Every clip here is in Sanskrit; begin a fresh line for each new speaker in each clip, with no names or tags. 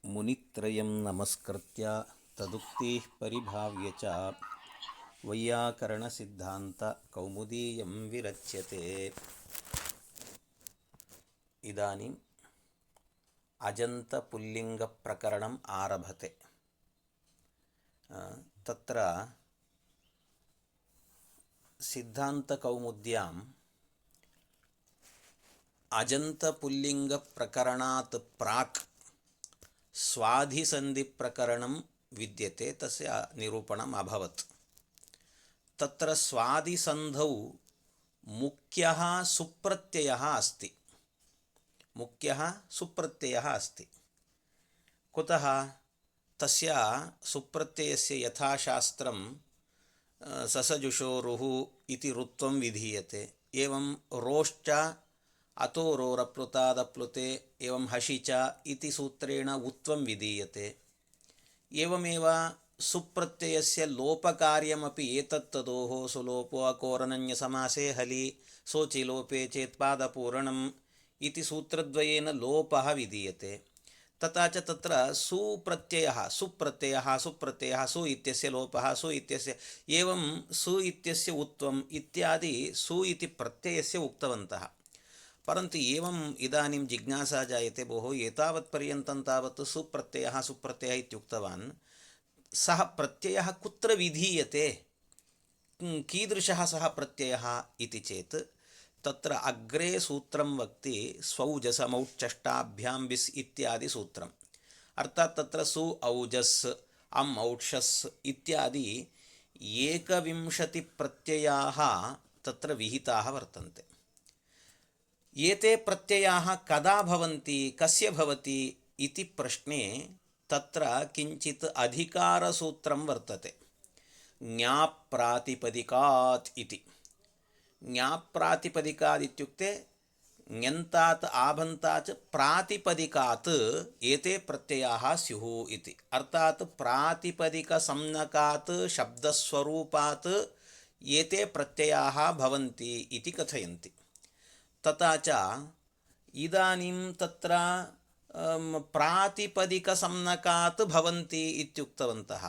मुनित्रयं नमस्कृत्य तदुक्तिः परिभाव्य च वैयाकरणसिद्धान्तकौमुदीयं विरच्यते। इदानीम् अजन्तपुल्लिङ्गप्रकरणम् आरभते। तत्र सिद्धान्तकौमुद्याम् अजन्तपुल्लिङ्गप्रकरणात् प्राक् स्वाधिसन्धिप्रकरणं विद्यते, तस्य निरूपणम् अभवत्। तत्र स्वादिसन्धौ मुख्यः सुप्रत्ययः अस्ति। कुतः? तस्य सुप्रत्ययस्य यथाशास्त्रं ससजुषोरुः इति ऋत्वं विधीयते। एवं रोश्च अतो रोरप्लुतादप्लुते एवं हषि च इति सूत्रेण उत्वं विधीयते। एवमेव सुप्रत्ययस्य लोपकार्यमपि एतत्तदोः सुलोपो अकोरनन्यसमासे हलि सोचि लोपे चेत्पादपूरणम् इति सूत्रद्वयेन लोपः विधीयते। तथा च तत्र सुप्रत्ययः सु इत्यस्य लोपः, सु इत्यस्य एवं सु इत्यस्य उत्वम् इत्यादि सु इति प्रत्ययस्य उक्तवन्तः। परन्तु एवम् इदानीं जिज्ञासा जायते, भोः एतावत्पर्यन्तं तावत् सुप्रत्ययः इत्युक्तवान्, सः प्रत्ययः कुत्र विधीयते, कीदृशः सः प्रत्ययः इति चेत् तत्र अग्रे सूत्रं वक्ति स्वौजसमौच्चष्टाभ्यां विस् इत्यादि सूत्रम्। अर्थात् तत्र सु औजस् अम् औक्षस् इत्यादि 21 प्रत्ययाः तत्र विहिताः वर्तन्ते। एते प्रत्ययाः कदा भवन्ति, कस्य भवति इति प्रश्ने तत्र किञ्चित् अधिकारसूत्रं वर्तते। ज्ञाप्रातिपदिकात् इति। ज्ञाप्रातिपदिकात् इत्युक्ते ञन्तात् आभन्तात् प्रातिपदिकात् एते प्रत्ययाः स्युः इति। अर्थात् प्रातिपदिकसंज्ञकात् शब्दस्वरूपात् एते प्रत्ययाः भवन्ति इति कथयन्ति। तथा च इदानीं तत्र प्रातिपदिकसंज्ञकात् भवन्ति इत्युक्तवन्तः।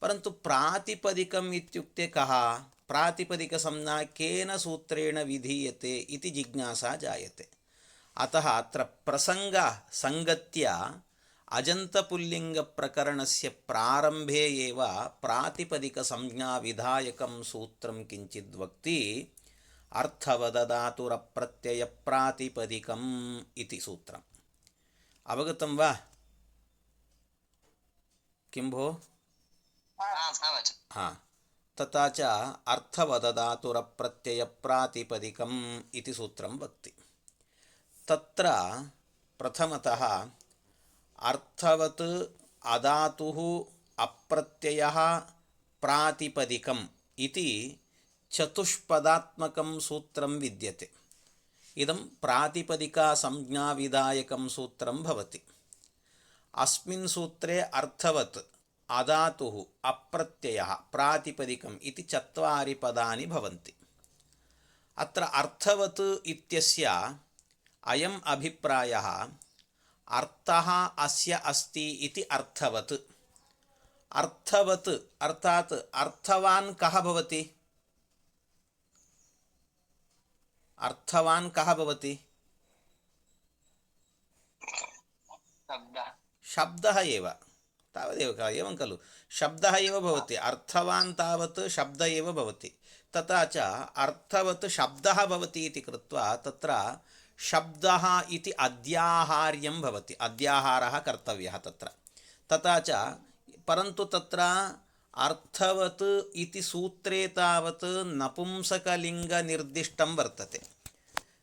परन्तु प्रातिपदिकम् इत्युक्ते कः, प्रातिपदिकसंज्ञा केन सूत्रेण विधीयते इति जिज्ञासा जायते। अतः अत्र प्रसङ्गसङ्गत्या अजन्तपुल्लिङ्गप्रकरणस्य प्रारम्भे एव प्रातिपदिकसंज्ञाविधायकं सूत्रं किञ्चिद् वक्ति अर्थवदधातुरप्रत्ययप्रातिपदिकम् इति सूत्रम्। अवगतं वा? किं भो? तथा च अर्थवदधातुरप्रत्ययप्रातिपदिकम् इति सूत्रं वक्ति। तत्र प्रथमतः अर्थवत् अधातुः अप्रत्ययः प्रातिपदिकम् इति चतुष्पदात्मकं सूत्रं विद्यते। इदं प्रातिपदिकासंज्ञाविधायकं सूत्रं भवति। अस्मिन् सूत्रे अर्थवत् अधातुः अप्रत्ययः प्रातिपदिकम् इति 4 पदानि भवन्ति। अत्र अर्थवत् इत्यस्य अयम् अभिप्रायः, अर्थः अस्य अस्ति इति अर्थवत्। अर्थवत् अर्थात् अर्थवान् कः भवति? अर्थवान् कः भवति? शब्दः एव, तावदेव एवं खलु, शब्दः एव भवति। अर्थवान् तावत् शब्द एव भवति। तथा च अर्थवत् शब्दः भवति इति कृत्वा तत्र शब्दः इति अध्याहार्यं भवति, अध्याहारः कर्तव्यः तत्र। तथा च परन्तु तत्र अर्थवत् इति सूत्रे तावत् नपुंसकलिङ्गनिर्दिष्टं वर्तते।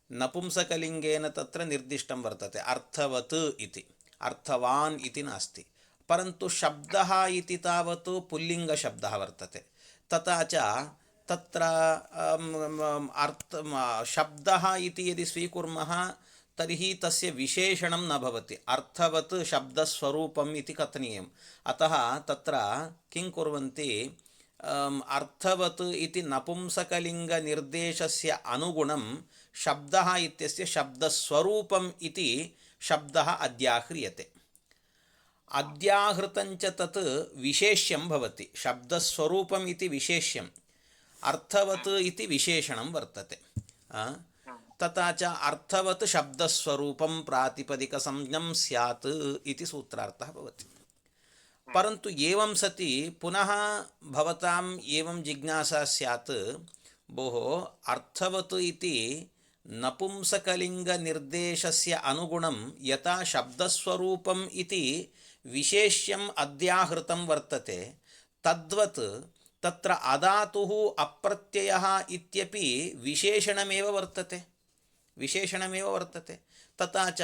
नपुंसकलिङ्गेन तत्र निर्दिष्टं वर्तते अर्थवत् इति, अर्थवान् इति नास्ति। परन्तु शब्दः इति तावत् पुल्लिङ्गशब्दः वर्तते। तथा च तत्र शब्दः इति यदि स्वीकुर्मः तर्हि तस्य विशेषणं न भवति, अर्थवत् शब्दस्वरूपम् इति कथनीयम्। अतः तत्र किं कुर्वन्ति, अर्थवत् इति नपुंसकलिङ्गनिर्देशस्य अनुगुणं शब्दः इत्यस्य शब्दस्वरूपम् इति शब्दः अध्याह्रियते। अद्याहृतञ्च तत् विशेष्यं भवति। शब्दस्वरूपम् इति विशेष्यम्, अर्थवत् इति विशेषणं वर्तते। तथा च अर्थवत् शब्दस्वरूपं प्रातिपदिकसंज्ञं स्यात् इति सूत्रार्थः भवति। परन्तु एवं सति पुनः भवताम् एवं जिज्ञासा स्यात्, भोः अर्थवत् इति नपुंसकलिङ्गनिर्देशस्य अनुगुणं यथा शब्दस्वरूपम् इति विशेष्यम् अद्याहृतं वर्तते, तद्वत् तत्र अधातुः अप्रत्ययः इत्यपि विशेषणमेव वर्तते। तथा च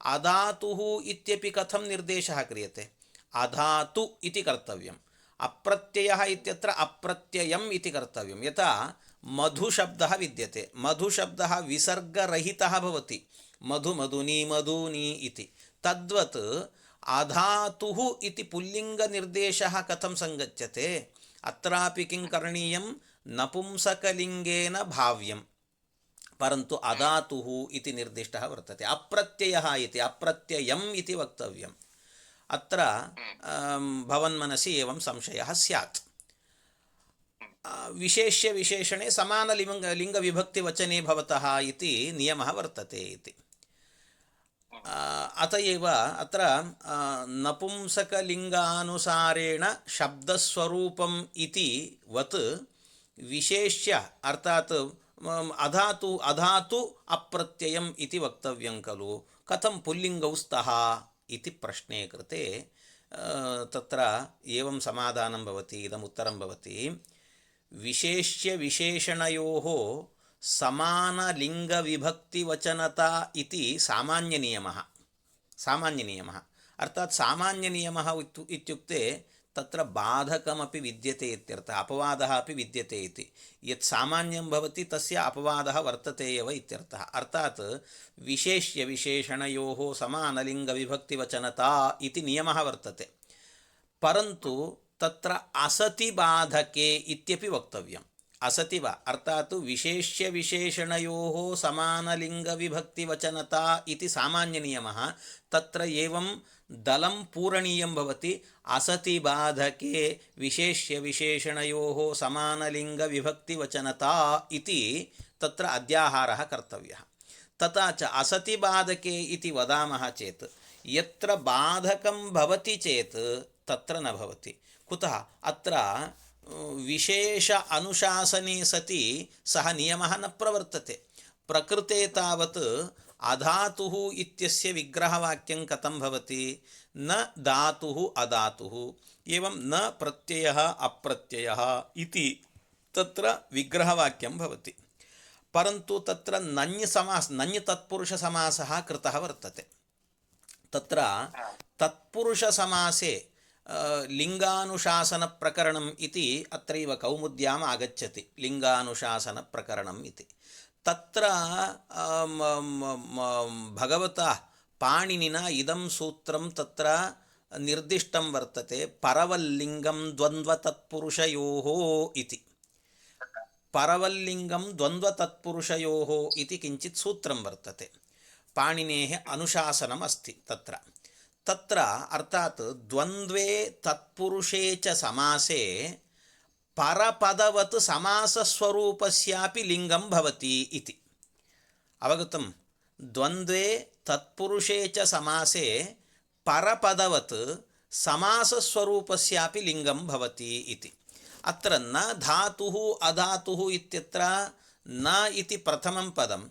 अधातुः इत्यपि कथं निर्देशः क्रियते? अधातु इति कर्तव्यम्, अप्रत्ययः इत्यत्र अप्रत्ययम् इति कर्तव्यं। यथा मधुशब्दः विद्यते, मधुशब्दः विसर्गरहितः भवति, मधु मधुनी मधूनि इति। तद्वत् अधातुः इति पुल्लिङ्गनिर्देशः कथं संगच्छते? अत्रापि किं करणीयं? नपुंसकलिङ्गेन भाव्यं, परन्तु अधातुः इति निर्दिष्टः वर्तते। अप्रत्ययः इति अप्रत्ययम् इति वक्तव्यम्। अत्र भवन्मनसि एवं संशयः स्यात्। विशेष्य विशेषणे समानलिङ्गविभक्तिवचने भवतः इति नियमः वर्तते इति। अतएव अत्र नपुंसकलिङ्गानुसारेण शब्दस्वरूपम् इति वत् विशेष्य अर्थात् अधातु अप्रत्ययम् इति वक्तव्यं खलु, कथं पुल्लिङ्गौ स्तः इति प्रश्ने कृते तत्र एवं समाधानं भवति, इदम् उत्तरं भवति। विशेष्य विशेषणयोः समानलिङ्गविभक्तिवचनता इति सामान्यनियमः। अर्थात् सामान्यनियमः इत्युक्ते तत्र बाधकमपि विद्यते इत्यर्थः, अपवादः अपि विद्यते इति। यत् सामान्यं भवति तस्य अपवादः वर्तते एव इत्यर्थः। अर्थात् विशेष्य विशेषणयोः समानलिङ्गविभक्तिवचनता इति नियमः वर्तते, परन्तु तत्र असति बाधके इत्यपि वक्तव्यम्। असति वा अर्थात् विशेष्य विशेषणयोः समानलिङ्गविभक्तिवचनता इति सामान्यनियमः, तत्र एवं दलं पूरणीयं भवति। असति बाधके विशेष्य विशेषणयोः समानलिङ्गविभक्तिवचनता इति तत्र अध्याहारः कर्तव्यः। तथा च असति बाधके इति वदामः चेत् यत्र बाधकं भवति चेत् तत्र न भवति। कुतः? अत्र विशेष अनुशासने सति सः नियमः न प्रवर्तते। प्रकृते तावत् अधातुः इत्यस्य विग्रहवाक्यं कथं भवति? न धातुः अधातुः, एवं न प्रत्ययः अप्रत्ययः इति तत्र विग्रहवाक्यं भवति। परन्तु तत्र नञ् तत्पुरुषसमासः कृतः वर्तते। तत्र तत्पुरुषसमासे लिङ्गानुशासनप्रकरणम् इति अत्रैव कौमुद्याम् आगच्छति, लिङ्गानुशासनप्रकरणम् इति। तत्र भगवता पाणिनिना इदं सूत्रं तत्र निर्दिष्टं वर्तते, परवल्लिङ्गं द्वन्द्वतत्पुरुषयोः इति। परवल्लिङ्गं द्वन्द्वतत्पुरुषयोः इति किञ्चित् सूत्रं वर्तते, पाणिनेः अनुशासनम् अस्ति तत्र। अर्थात् द्वन्द्वे तत्पुरुषे च समासे परपदवत् समासस्वरूपस्यापि लिङ्गं भवति इति। अवगतं? द्वन्द्वे तत्पुरुषे च समासे परपदवत् समासस्वरूपस्यापि लिङ्गं भवति इति। अत्र न धातुः अधातुः इत्यत्र न इति प्रथमं पदं,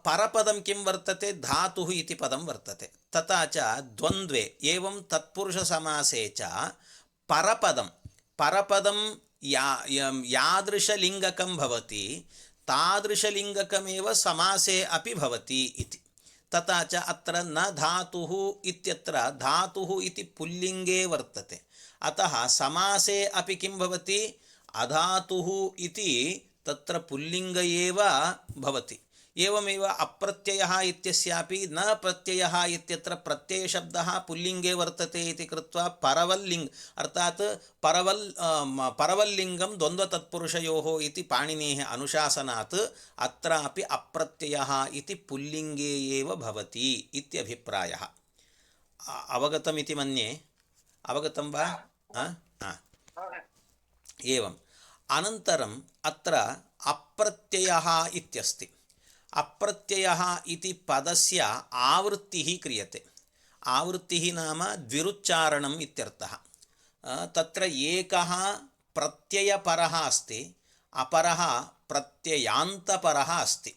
परपदं किं वर्तते? धातुः इति पदं वर्तते। तथा च द्वन्द्वे एवं तत्पुरुषसमासे च परपदं यादृशलिङ्गकं भवति तादृशलिङ्गकमेव समासे अपि भवति इति। तथा च अत्र न धातुः इत्यत्र धातुः इति पुल्लिङ्गे वर्तते, अतः समासे अपि किं भवति? अधातुः इति तत्र पुल्लिङ्ग एव भवति। एवमेव अप्रत्ययः इत्यस्यापि न प्रत्ययः इत्यत्र प्रत्ययशब्दः पुल्लिङ्गे वर्तते इति कृत्वा परवल्लिङ्ग अर्थात् परवल्लिङ्गं द्वन्द्वतत्पुरुषयोः इति पाणिनेः अनुशासनात् अत्रापि अप्रत्ययः इति पुल्लिङ्गे एव भवति इत्यभिप्रायः। अवगतमिति मन्ये। अवगतं वा? एवम्। अनन्तरम् अत्र अप्रत्ययः इत्यस्ति। अप्रत्ययः इति पदस्य आवृत्तिः क्रियते। आवृत्तिः नाम द्विरुच्चारणम् इत्यर्थः। तत्र एकः प्रत्ययपरः अस्ति, अपरः प्रत्ययान्तपरः अस्ति।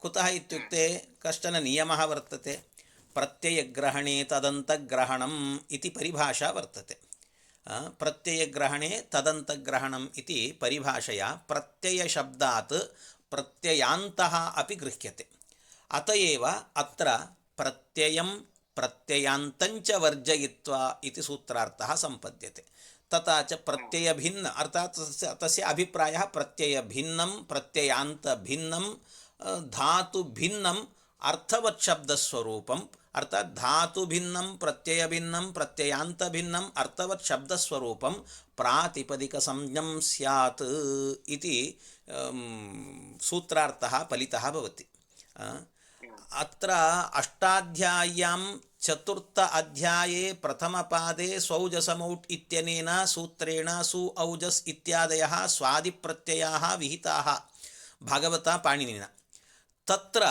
कुतः इत्युक्ते कश्चन नियमः वर्तते। प्रत्ययग्रहणे तदन्तग्रहणम् इति परिभाषा वर्तते। प्रत्ययग्रहणे तदन्तग्रहणम् इति परिभाषया प्रत्ययशब्दात् प्रत्ययान्तः अपि गृह्यते। अत एव अत्र प्रत्ययं प्रत्ययान्तञ्च वर्जयित्वा इति सूत्रार्थः सम्पद्यते। तथा च प्रत्ययभिन्न अर्थात् तस्य अभिप्रायः प्रत्ययभिन्नं प्रत्ययान्तभिन्नं धातुभिन्नम् अर्थवत् शब्दस्वरूपम् अर्थात् धातुभिन्नं प्रत्ययभिन्नं प्रत्ययान्तभिन्नम् अर्थवत् शब्दस्वरूपं प्रातिपदिकसंज्ञं स्यात् इति सूत्रार्थः फलितः भवति। अत्र अष्टाध्याय्यां चतुर्थ अध्याये प्रथमपादे स्वौजसमौट् इत्यनेन सूत्रेण सु औजस् इत्यादयः स्वादिप्रत्ययाः विहिताः भगवता पाणिनिना। तत्र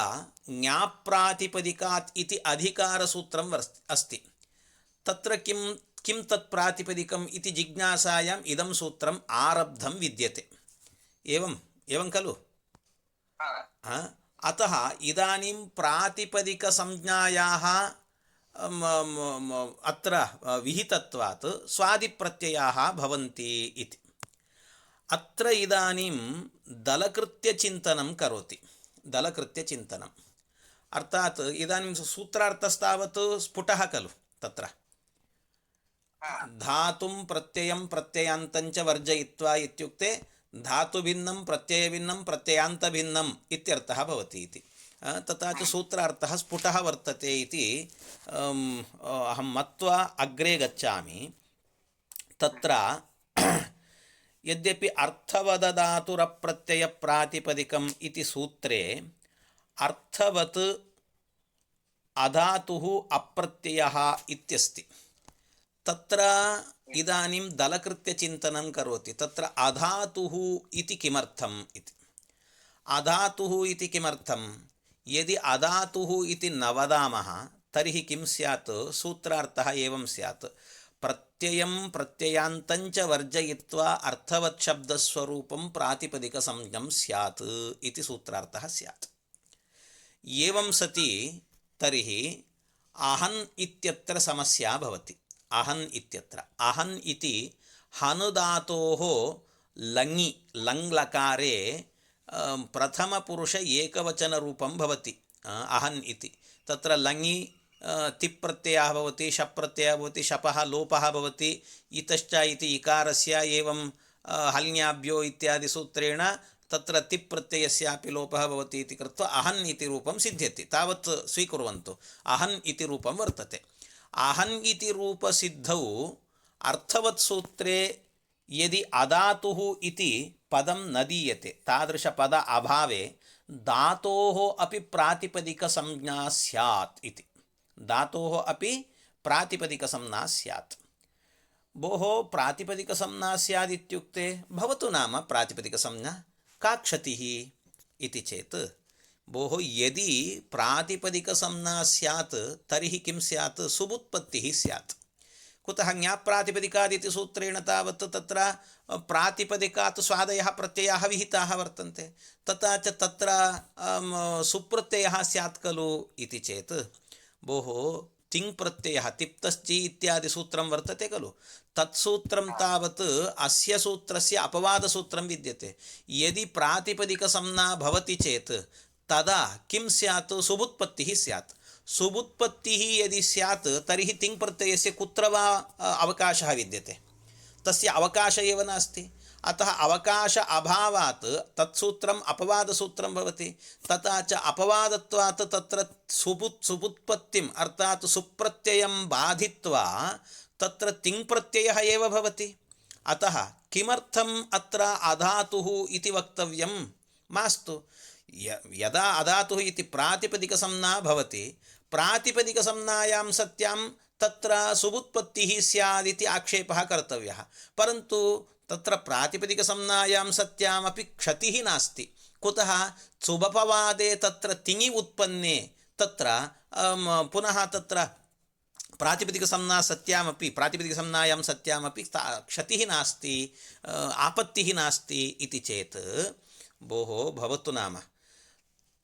ज्ञाप्रातिपदिकात् इति अधिकारसूत्रम् अस्ति। तत्र किं तत् प्रातिपदिकम् इति जिज्ञासायाम् इदं सूत्रम् आरब्धं विद्यते। एवं खलु? अतः इदानीं प्रातिपदिकसंज्ञायाः अत्र विहितत्वात् स्वादिप्रत्ययाः भवन्ति इति। अत्र इदानीं दलकृत्यचिन्तनं करोति। दलकृत्यचिन्तनम् अर्थात् इदानीं सूत्रार्थस्तावत् स्फुटः खलु। तत्र धातुं प्रत्ययं प्रत्ययान्तञ्च वर्जयित्वा इत्युक्ते धातुभिन्नं प्रत्ययभिन्नं प्रत्ययान्तभिन्नम् इत्यर्थः भवति इति। तथा च सूत्रार्थः स्फुटः वर्तते इति अहं मत्वा अग्रे गच्छामि। तत्र यद्यपि अर्थवदधातुरप्रत्ययप्रातिपदिकम् इति सूत्रे अर्थवत् अधातुः अप्रत्ययः इत्यस्ति, तत्र इदानीं दलकृत्यचिन्तनं करोति। तत्र अधातुः इति किमर्थम् इति। अधातुः इति किमर्थं? यदि अधातुः इति न वदामः तर्हि किं स्यात्? सूत्रार्थः एवं स्यात्। प्रत्ययं प्रत्ययान्तञ्च वर्जयित्वा अर्थवत् शब्दस्वरूपं प्रातिपदिकसंज्ञं स्यात् इति सूत्रार्थः स्यात्। एवं सति तर्हि अहन् इत्यत्र समस्या भवति। अहन् इत्यत्र अहन् इति हनुधातोः लङि लङ्लकारे प्रथमपुरुष एकवचनरूपं भवति अहन् इति। तत्र लङि तिप्रत्ययः भवति, शप्रत्ययः भवति, शपः लोपः भवति, इतश्च इति इकारस्य एवं हल्ङ्याभ्यो इत्यादि सूत्रेण तत्र तिप्रत्ययस्यापि लोपः भवति इति कृत्वा अहन् इति रूपं सिद्ध्यति। तावत् स्वीकुर्वन्तु। अहन् इति रूपं वर्तते। अहन् इति रूपसिद्धौ अर्थवत् सूत्रे यदि अधातुः इति पदं न दीयते, तादृशपद अभावे धातोः अपि प्रातिपदिकसंज्ञा स्यात् इति। धातोः अपि प्रातिपदिकसंज्ञा स्यात्। भोः प्रातिपदिकसंज्ञा स्यात् इत्युक्ते भवतु नाम प्रातिपदिकसंज्ञा का क्षतिः इति चेत्, भोः यदि प्रातिपदिकसंज्ञा स्यात् तर्हि किं स्यात्? सुबुत्पत्तिः स्यात्। कुतः? ज्ञाप्रातिपदिकादिति सूत्रेण तावत् तत्र प्रातिपदिकात् स्वादयः प्रत्ययाः विहिताः वर्तन्ते। तथा च तत्र सुप्रत्ययः स्यात् खलु इति चेत्, भोः तिङ् प्रत्ययः तिप्तश्चि इत्यादि सूत्रं वर्तते खलु, तत्सूत्रं तावत् अस्य सूत्रस्य अपवादसूत्रं विद्यते। यदि प्रातिपदिकसंज्ञा भवति चेत् तदा किं स्यात्? सुबुत्पत्तिः स्यात्। सुबुत्पत्तिः यदि स्यात् तर्हि तिङ् प्रत्ययस्य कुत्र वा अवकाशः विद्यते? तस्य अवकाश एव नास्ति। अतः अवकाश अभावात् तत्सूत्रम् अपवादसूत्रं भवति। तथा च अपवादत्वात् तत्र सुबुत्पत्तिम् अर्थात् सुप्रत्ययं बाधित्वा तत्र तिङ् प्रत्ययः एव भवति। अतः किमर्थम् अत्र अधातुः इति वक्तव्यं? मास्तु। यदा अधातुः इति प्रातिपदिकसंज्ञा भवति, प्रातिपदिकसंज्ञायां सत्यां तत्र सुबुत्पत्तिः स्यादिति आक्षेपः कर्तव्यः। परन्तु तत्र प्रातिपदिकसंज्ञायां सत्यामपि क्षतिः नास्ति। कुतः? सुबपवादे तत्र तिङि उत्पन्ने तत्र पुनः तत्र प्रातिपदिकसंज्ञा सत्यामपि प्रातिपदिकसंज्ञायां सत्यामपि क्षतिः नास्ति, आपत्तिः नास्ति इति चेत् भोः भवतु नाम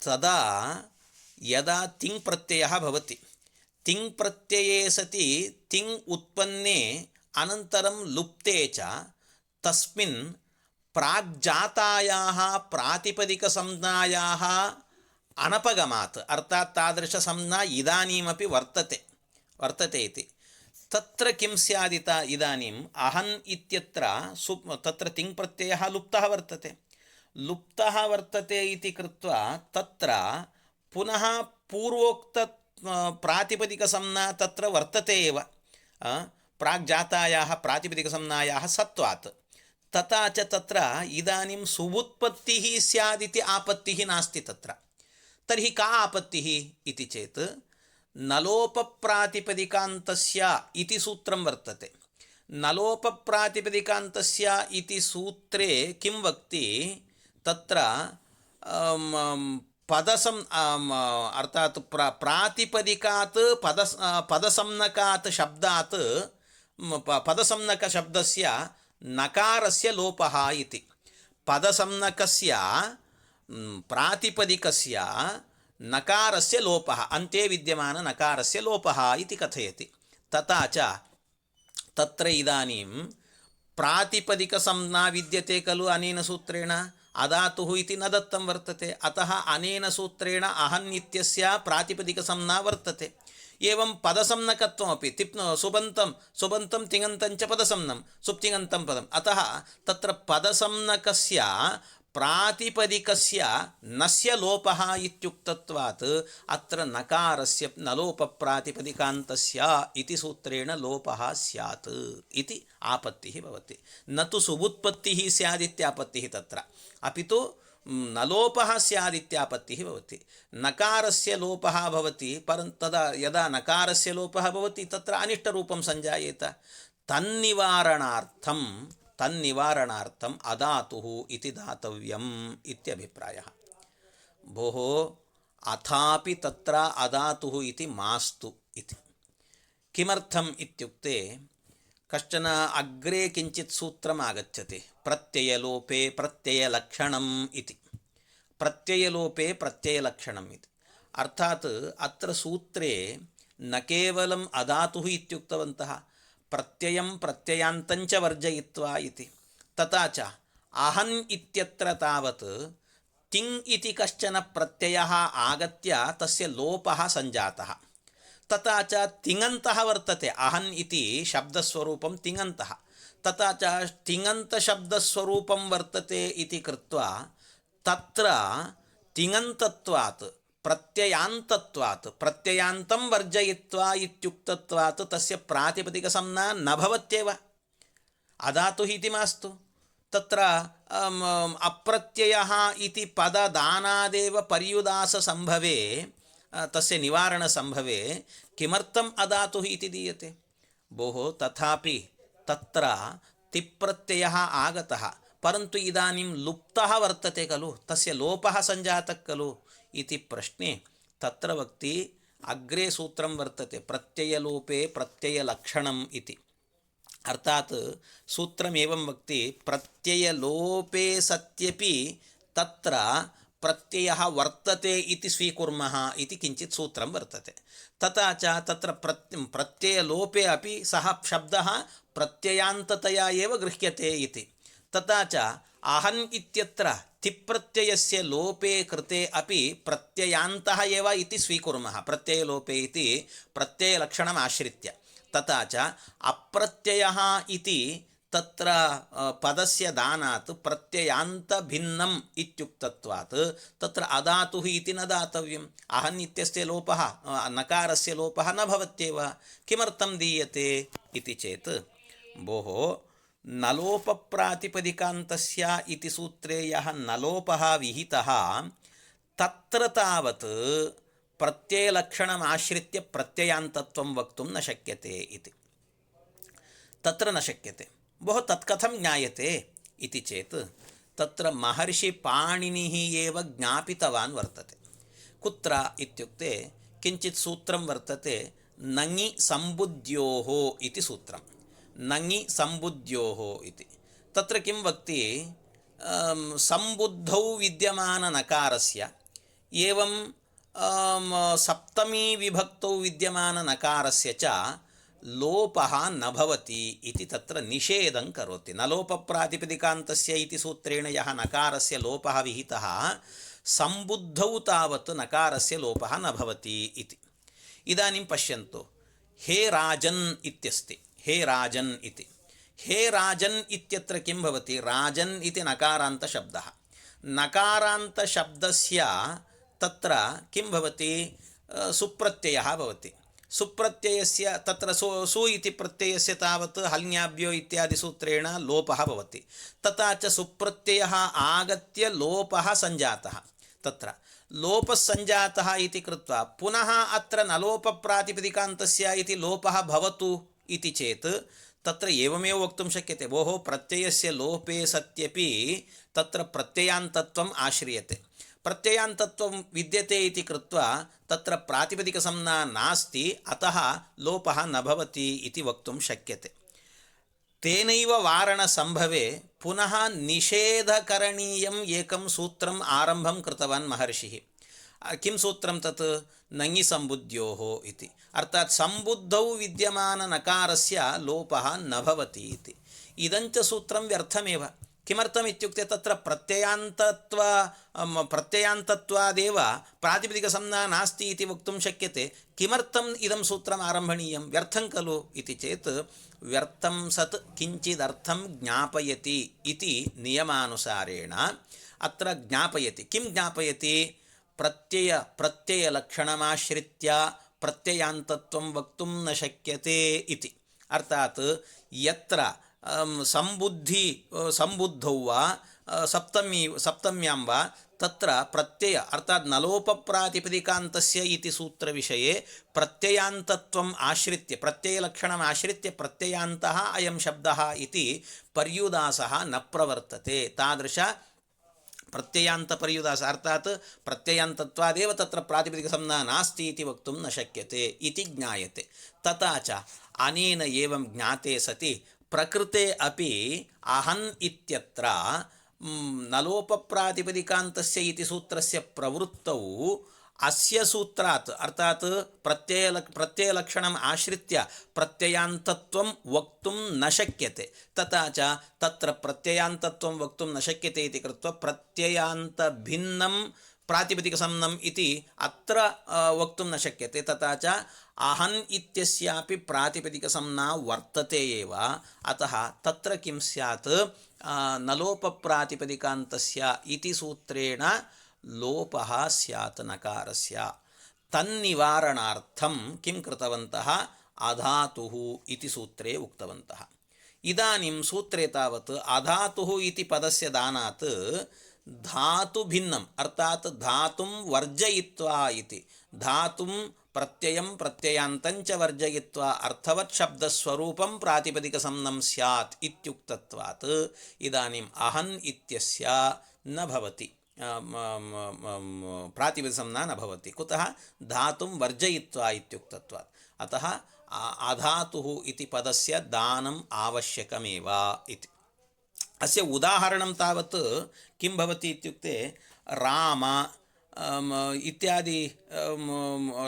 तदा यदा तिङ् प्रत्ययः भवति, तिङ् प्रत्यये सति तिङ् उत्पन्ने अनन्तरं लुप्ते च तस्मिन् प्राग्जातायाः प्रातिपदिकसंज्ञायाः अनपगमात्, अर्थात् तादृशसंज्ञा इदानीमपि वर्तते इति। तत्र किं स्यादित? इदानीम् अहन् इत्यत्र तत्र तिङ् प्रत्ययः लुप्तः वर्तते इति कृत्वा तत्र पुनः पूर्वोक्त प्रातिपदिकसंज्ञा तत्र वर्तते एव, प्राग्जातायाः प्रातिपदिकसंज्ञायाः सत्वात्। तथा च तत्र इदानीं सुबुत्पत्तिः स्यादिति आपत्तिः नास्ति तत्र। तर्हि का आपत्तिः इति चेत् नलोपप्रातिपदिकान्तस्य इति सूत्रं वर्तते। नलोपप्रातिपदिकान्तस्य इति सूत्रे किं वक्ति? तत्र अर्थात् प्रातिपदिकात् पदसंज्ञकात् शब्दात् पदसंज्ञकशब्दस्य नकारस्य लोपः इति। पदसंज्ञकस्य प्रातिपदिकस्य नकारस्य लोपः, अन्ते विद्यमान नकारस्य लोपः इति कथयति। तथा च तत्र इदानीं प्रातिपदिकसंज्ञा विद्यते खलु अनेन सूत्रेण, अधातुः इति न दत्तं वर्तते। अतः अनेन सूत्रेण अहन् इत्यस्य प्रातिपदिकसंज्ञा वर्तते। एवं पदसंज्ञकत्वमपि सुबन्तं तिङन्तं च पदसंज्ञं सुप्तिङन्तं पदम्। अतः तत्र पदसंज्ञकस्य प्रातिपदिकस्य नस्य लोपः इत्युक्तत्वात् अत्र नकारस्य नलोपप्रातिपदिकान्तस्य इति सूत्रेण लोपः स्यात् इति आपत्तिः भवति। न तु सुबुत्पत्तिः स्यादित्यापत्तिः तत्र, अपि तु नलोपः स्यादित्यापत्तिः भवति। नकारस्य लोपः भवति, परन्तु तदा यदा नकारस्य लोपः भवति तत्र अनिष्टरूपं सञ्जायेत। तन्निवारणार्थम् अधातुः इति दातव्यम् इत्यभिप्रायः। भोः अथापि तत्र अधातुः इति मास्तु इति। किमर्थम् इत्युक्ते कश्चन अग्रे किञ्चित् सूत्रम् आगच्छति, प्रत्ययलोपे प्रत्ययलक्षणम् इति। प्रत्ययलोपे प्रत्ययलक्षणम् इति अर्थात् अत्र सूत्रे न केवलम् अधातुः इत्युक्तवन्तः, प्रत्ययं प्रत्ययान्तञ्च वर्जयित्वा इति। तथा च अहन् इत्यत्र तावत् तिङ् इति कश्चन प्रत्ययः आगत्य तस्य लोपः सञ्जातः। तथा च तिङन्तः वर्तते, अहन् इति शब्दस्वरूपं तिङन्तः। तथा च तिङन्तशब्दस्वरूपं वर्तते इति कृत्वा तत्र तिङन्तत्वात् प्रत्ययान्तत्वात् प्रत्ययान्तं वर्जयित्वा इत्युक्तत्वात् तस्य प्रातिपदिकसंज्ञा न भवत्येव। अधातुः इति मास्तु, तत्र अप्रत्ययः इति पददानादेव पर्युदाससम्भवे, तस्य निवारणसम्भवे किमर्थम् अधातुः इति दीयते? भोः तथापि तत्र तिप्रत्ययः आगतः, परन्तु इदानीं लुप्तः वर्तते खलु, तस्य लोपः सञ्जातः खलु इति प्रश्ने तत्र वक्ति अग्रे सूत्रं वर्तते प्रत्ययलोपे प्रत्ययलक्षणम् इति। अर्थात् सूत्रम् एवं वक्ति, प्रत्ययलोपे सत्यपि तत्र प्रत्ययः वर्तते इति स्वीकुर्मः इति किञ्चित् सूत्रं वर्तते। तथा च तत्र प्रत्ययलोपे अपि सः शब्दः प्रत्ययान्ततया एव गृह्यते इति। तथा च अहन् इत्यत्र तिप्रत्ययस्य लोपे कृते अपि प्रत्ययान्तः एव इति स्वीकुर्मः, प्रत्ययलोपे इति प्रत्ययलक्षणम् आश्रित्य। तथा च अप्रत्ययः इति तत्र पदस्य दानात् प्रत्ययान्तभिन्नम् इत्युक्तत्वात् तत्र अधातुः इति न दातव्यम्। अहन् इत्यस्य लोपः, नकारस्य लोपः न भवत्येव। किमर्थं दीयते इति चेत्, भोः नलोपप्रातिपदिकान्तस्य इति सूत्रे यः नलोपः विहितः तत्र तावत् प्रत्ययलक्षणमाश्रित्य प्रत्ययान्तत्वं वक्तुं न शक्यते इति। तत्र न शक्यते। भोः तत्कथं ज्ञायते इति चेत् तत्र महर्षि पाणिनिः एव ज्ञापितवान् वर्तते। कुत्र इत्युक्ते किञ्चित् सूत्रं वर्तते, नङि सम्बुद्ध्योः इति सूत्रं। नङि सम्बुद्ध्योः इति तत्र किं वक्ति, सम्बुद्धौ विद्यमाननकारस्य एवं सप्तमी विभक्तौ विद्यमाननकारस्य च लोपः न भवति इति तत्र निषेधं करोति। न लोपप्रातिपदिकान्तस्य इति सूत्रेण यः नकारस्य लोपः विहितः, सम्बुद्धौ तावत् नकारस्य लोपः न भवति इति। इदानीं पश्यन्तु, हे राजन् इत्यस्ति, हे राजन् इति। हे राजन् इत्यत्र किं भवति, राजन् इति नकारान्तशब्दः। नकारान्तशब्दस्य तत्र किं भवति, सुप्रत्ययः भवति। सुप्रत्ययस्य तत्र सु इति प्रत्ययस्य तावत् हल्ङ्याभ्यो इत्यादि सूत्रेण लोपः भवति। तथा च सुप्रत्ययः आगत्य लोपः सञ्जातः। तत्र लोपः सञ्जातः इति कृत्वा पुनः अत्र नलोपप्रातिपदिकान्तस्य इति लोपः भवतु इति चेत् तत्र एवमेव वक्तुं शक्यते, भोः प्रत्ययस्य लोपे सत्यपि तत्र प्रत्ययान्तत्वम् आश्रियते। प्रत्ययान्तत्वं विद्यते इति कृत्वा तत्र प्रातिपदिकसंज्ञा नास्ति, अतः लोपः न भवति इति वक्तुं शक्यते। तेनैव वारणसम्भवे पुनः निषेधकरणीयम् एकं सूत्रम् आरम्भं कृतवान् महर्षिः। किं सूत्रं तत्, नङि सम्बुद्ध्योः इति। अर्थात् सम्बुद्धौ विद्यमाननकारस्य लोपः न भवति इति। इदञ्च सूत्रं व्यर्थमेव। किमर्थम् इत्युक्ते तत्र प्रत्ययान्तत्वादेव प्रातिपदिकसंज्ञा नास्ति इति वक्तुं शक्यते। किमर्थम् इदं सूत्रम् आरम्भणीयं, व्यर्थं खलु इति चेत्, व्यर्थं सत् किञ्चिदर्थं ज्ञापयति इति नियमानुसारेण अत्र ज्ञापयति। किं ज्ञापयति, प्रत्ययलक्षणमाश्रित्य प्रत्ययान्तत्वं वक्तुं न शक्यते इति। अर्थात् यत्र सम्बुद्धौ वा सप्तम्यां वा तत्र प्रत्यय अर्थात् नलोपप्रातिपदिकान्तस्य इति सूत्रविषये प्रत्ययान्तत्वम् आश्रित्य प्रत्ययलक्षणम् आश्रित्य प्रत्ययान्तः अयं शब्दः इति पर्युदासः न प्रवर्तते। तादृश प्रत्ययान्तपर्युदास अर्थात् प्रत्ययान्तत्वादेव तत्र प्रातिपदिकसंज्ञा नास्ति इति वक्तुं न शक्यते इति ज्ञायते। तथा च अनेन एवं ज्ञाते सति प्रकृते अपि अहन् इत्यत्र नलोपप्रातिपदिकान्तस्य इति सूत्रस्य प्रवृत्तौ अस्य सूत्रात् अर्थात् प्रत्ययलक्षणम् आश्रित्य प्रत्ययान्तत्वं वक्तुं न शक्यते। तथा च तत्र प्रत्ययान्तत्वं वक्तुं न शक्यते इति कृत्वा प्रत्ययान्तभिन्नं प्रातिपदिकसंज्ञम् इति अत्र वक्तुं न शक्यते। तथा च अहन् इत्यस्यापि प्रातिपदिकसंज्ञा वर्तते एव। अतः तत्र किं स्यात्, नलोपप्रातिपदिकान्तस्य इति सूत्रेण लोपः स्यात् नकारस्य। तन्निवारणार्थं किं कृतवन्तः, अधातुः इति सूत्रे उक्तवन्तः। इदानीं सूत्रे तावत् अधातुः इति पदस्य दानात् धातुभिन्नम् अर्थात् धातुं वर्जयित्वा इति, धातुं प्रत्ययं प्रत्ययान्तञ्च वर्जयित्वा अर्थवत् शब्दस्वरूपं प्रातिपदिकसंज्ञं स्यात् इत्युक्तत्वात् इदानीम् अहन् इत्यस्य न भवति, प्रातिपदिकसंज्ञा न भवति। कुतः, धातुं वर्जयित्वा इत्युक्तत्वात्। अतः अधातुः इति पदस्य दानम् आवश्यकमेव इति। अस्य उदाहरणं तावत् किं भवति इत्युक्ते, राम इत्यादि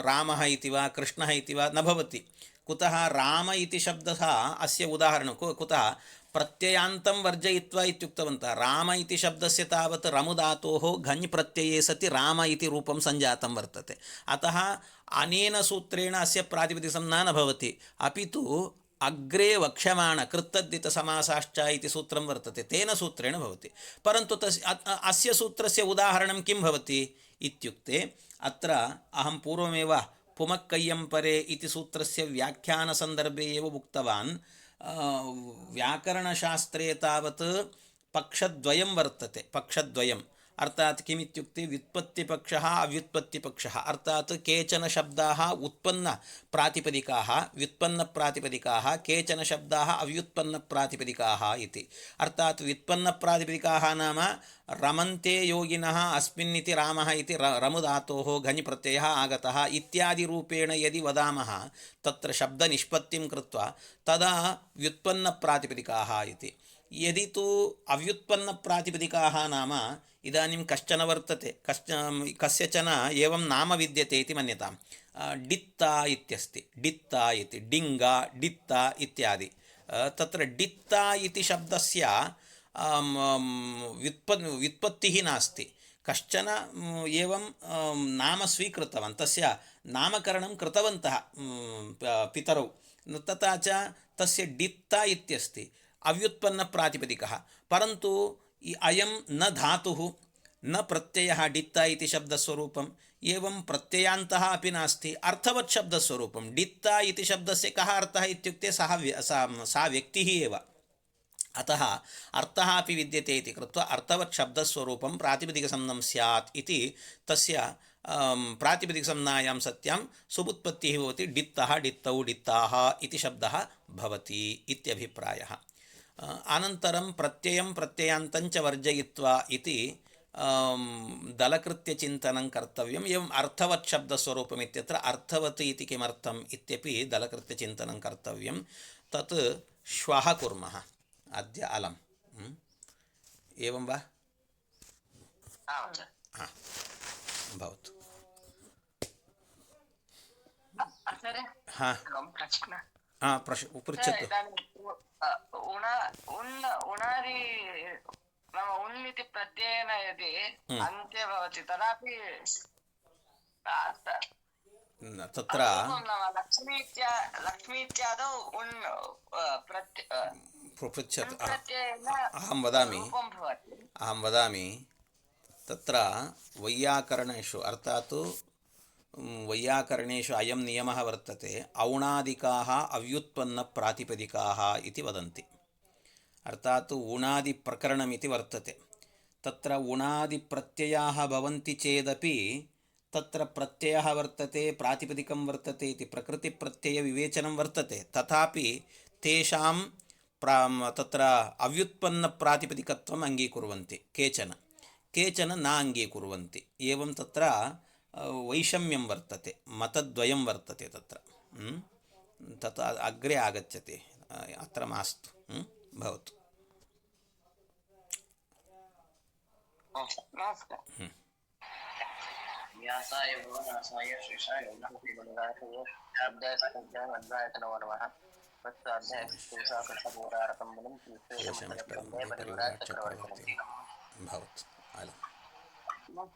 रामः इति वा कृष्णः इति वा न भवति। कुतः, राम इति शब्दः अस्य उदाहरणं। कुतः, प्रत्ययान्तं वर्जयित्वा इत्युक्तवन्तः। राम इति शब्दस्य तावत् रमुधातोः घञ् प्रत्यये सति राम इति रूपं सञ्जातं वर्तते। अतः अनेन सूत्रेण अस्य प्रातिपदिकसंज्ञा न भवति, अपि तु अग्रे वक्ष्यमाण कृत्तद्धितसमासाश्च इति सूत्रं वर्तते, तेन सूत्रेण भवति। परन्तु अस्य सूत्रस्य उदाहरणं किं भवति इत्युक्ते, अत्र अहं पूर्वमेव पुमक्कय्यंपरे इति सूत्रस्य व्याख्यानसन्दर्भे एव उक्तवान्। व्याकरणशास्त्रे तावत् पक्षद्वयं वर्तते, पक्षद्वयं अर्थात किमित्युक्ते व्युत्पत्तिपक्षः अव्युत्पत्तिपक्षः अर्थात केचन शब्दाः उत्पन्नप्रातिपदिकाः व्युत्पन्नप्रातिपदिकाः केचन शब्दाः अव्युत्पन्नप्रातिपदिकाः इति अर्थात व्युत्पन्नप्रातिपदिकाः नाम रमन्ते योगिनः अस्मिन्निति रामः इति रमुधातोः घञ् प्रत्ययः आगतः इत्यादि रूपेण यदि वदामः तत्र शब्दनिष्पत्तिं कृत्वा तदा व्युत्पन्नप्रातिपदिकाः इति यदि तु अव्युत्पन्नप्रातिपदिकाः नाम इदानीं कश्चन वर्तते कस्यचन एवं नाम विद्यते इति मन्यतां डित्ता इत्यस्ति डित्ता इति डिङ्गा डित्ता इत्यादि तत्र डित्ता इति शब्दस्य व्युत्पत्तिः नास्ति कश्चन एवं नाम स्वीकृतवान् तस्य नामकरणं कृतवन्तः पितरौ तथा च तस्य डित्ता इत्यस्ति अव्युत्पन्नप्रातिपदिकः परन्तु अयं न धातुः न प्रत्ययः डित्ता इति शब्दस्वरूपम् एवं प्रत्ययान्तः अपि नास्ति अर्थवत् शब्दस्वरूपं डित्ता इति शब्दस्य कः अर्थः इत्युक्ते सा व्यक्तिः एव अतः अर्थः अपि विद्यते इति कृत्वा अर्थवत् शब्दस्वरूपं प्रातिपदिकसंज्ञं स्यात् इति तस्य प्रातिपदिकसंज्ञायां सत्यां सुबुत्पत्तिः भवति डित्तः डित्तौ डित्ताः इति शब्दः भवति इत्यभिप्रायः अनन्तरं प्रत्ययं प्रत्ययान्तं च वर्जयित्वा इति दलकृत्यचिन्तनं कर्तव्यम् एवम् अर्थवत् शब्दस्वरूपम् इत्यत्र अर्थवत् इति किमर्थम् इत्यपि दलकृत्यचिन्तनं कर्तव्यं तत् श्वः कुर्मः अद्य अलम् एवं वा भवतु पृच्छतु
उन्निति प्रत्ययेन यदि अन्ते भवति तदापि
तत्र
लक्ष्मी इत्यादौ उन्
पृच्छतु अहं वदामि तत्र वैयाकरणेषु अर्थात् वैयाकरणेषु अयं नियमः वर्तते औणादिकाः अव्युत्पन्नप्रातिपदिकाः इति वदन्ति अर्थात् ऊणादिप्रकरणमिति वर्तते तत्र ऊणादिप्रत्ययाः भवन्ति चेदपि तत्र प्रत्ययः वर्तते प्रातिपदिकं वर्तते इति प्रकृतिप्रत्ययविवेचनं वर्तते तथापि तेषां तत्र अव्युत्पन्नप्रातिपदिकत्वम् अङ्गीकुर्वन्ति केचन न अङ्गीकुर्वन्ति एवं तत्र वैषम्यं वर्तते मतद्वयं वर्तते तत्र तत् अग्रे आगच्छति अत्र मास्तु भवतु
व्यासाय भुवनासाय शेषाय
भवतु अलम्